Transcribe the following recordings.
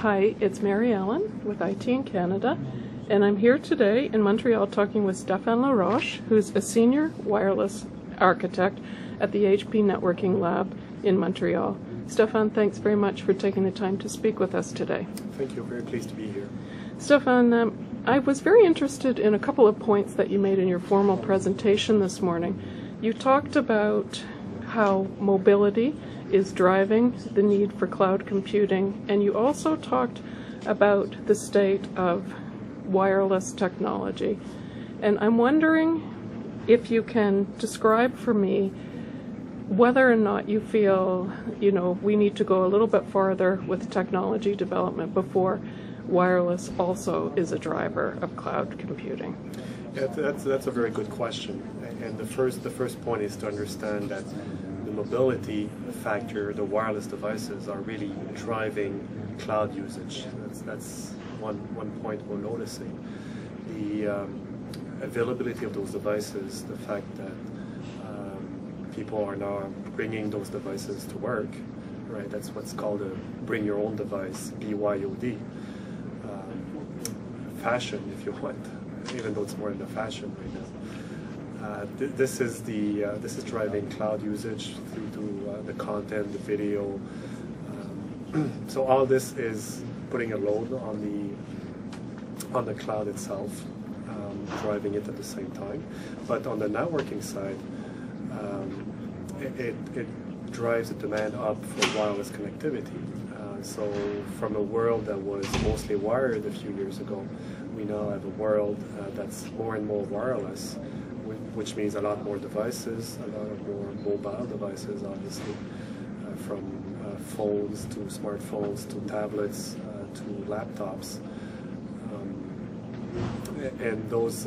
Hi, it's Mary Ellen with IT in Canada, and I'm here today in Montreal talking with Stéphane Laroche, who's a senior wireless architect at the HP Networking Lab in Montreal. Stéphane, thanks very much for taking the time to speak with us today. Thank you. Very pleased to be here. Stéphane, I was very interested in a couple of points that you made in your formal presentation this morning. You talked about how mobility is driving the need for cloud computing, and you also talked about the state of wireless technology. And I'm wondering if you can describe for me whether or not you feel, we need to go a little bit farther with technology development before wireless also is a driver of cloud computing. Yeah, that's a very good question. And the first point is to understand that the mobility factor, the wireless devices, are really driving cloud usage. That's one point we're noticing. The availability of those devices, the fact that people are now bringing those devices to work, right? That's what's called a bring your own device, BYOD. Fashion, if you want, even though it's more in the fashion right now. This is driving cloud usage through to the content, the video. So all this is putting a load on the cloud itself, driving it at the same time. But on the networking side, it drives the demand up for wireless connectivity. So from a world that was mostly wired a few years ago, we now have a world that's more and more wireless, which means a lot more devices, a lot of more mobile devices, obviously, from phones to smartphones to tablets to laptops, and those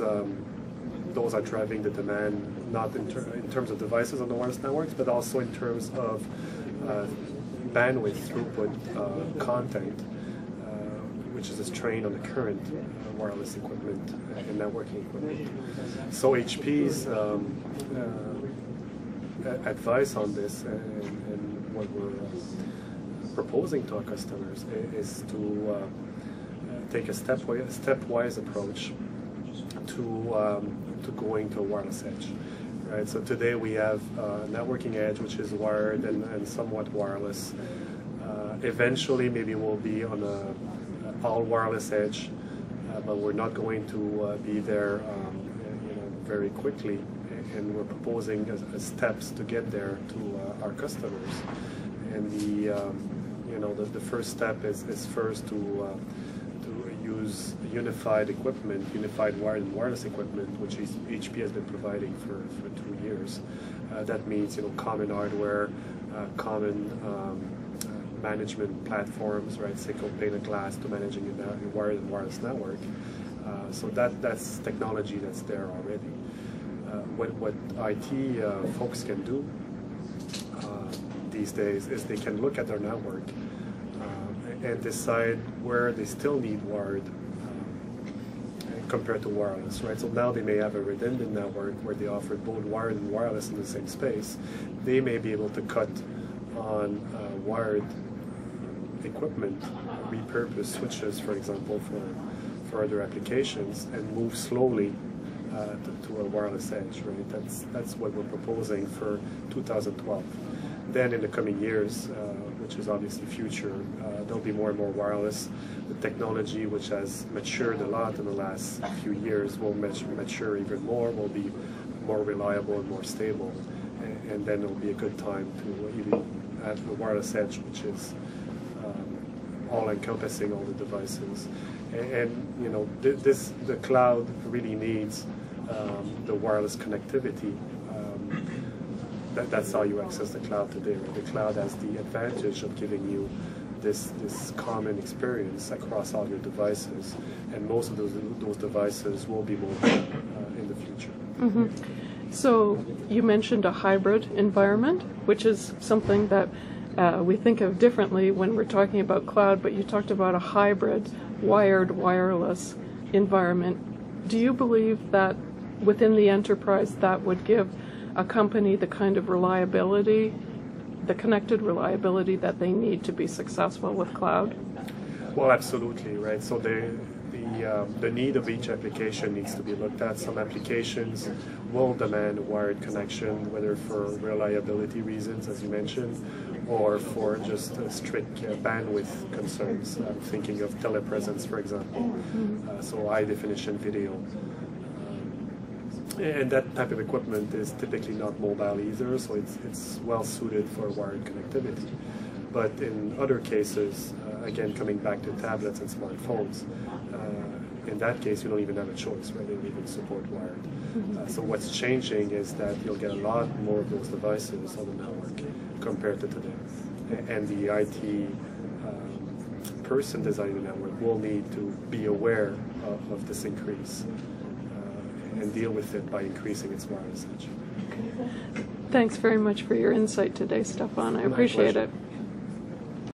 are driving the demand not in terms of devices on the wireless networks, but also in terms of bandwidth, throughput, content, which is a strain on the current wireless equipment and networking equipment. So HP's advice on this and what we're proposing to our customers is to take a stepwise approach to going to a wireless edge. Right, so today we have networking edge, which is wired and somewhat wireless. Eventually, maybe we'll be on a all wireless edge, but we're not going to be there, very quickly. And we're proposing steps to get there to our customers. And the first step is first to use unified equipment, unified wired and wireless equipment, which HP has been providing for 2 years. That means common hardware, common management platforms, right? Single pane of glass to managing a wired and wireless network. So that's technology that's there already. What IT folks can do these days is they can look at their network and decide where they still need wired compared to wireless, right? So now they may have a redundant network where they offer both wired and wireless in the same space. They may be able to cut on wired equipment, repurpose switches, for example, for other applications, and move slowly to a wireless edge, right? That's what we're proposing for 2012. Then in the coming years, which is obviously future, there'll be more and more wireless. The technology, which has matured a lot in the last few years, will mature even more, will be more reliable and more stable. And then it'll be a good time to even have the wireless edge, which is all-encompassing all the devices. And the cloud really needs the wireless connectivity. That's how you access the cloud today. Right? The cloud has the advantage of giving you this common experience across all your devices, and most of those devices will be mobile in the future. Mm-hmm. So you mentioned a hybrid environment, which is something that we think of differently when we're talking about cloud, but you talked about a hybrid wired wireless environment. Do you believe that within the enterprise that would give a company the kind of reliability, the connected reliability that they need to be successful with cloud? Well, absolutely, right? So the need of each application needs to be looked at. Some applications will demand a wired connection, whether for reliability reasons, as you mentioned, or for just strict bandwidth concerns. I'm thinking of telepresence, for example, so high definition video. And that type of equipment is typically not mobile either, so it's well suited for wired connectivity. But in other cases, again, coming back to tablets and smartphones, in that case, you don't even have a choice, right? They don't even support wired. So what's changing is that you'll get a lot more of those devices on the network compared to today. And the IT person designing the network will need to be aware of this increase and deal with it by increasing its wireless edge. Thanks very much for your insight today, Stéphane. I appreciate it.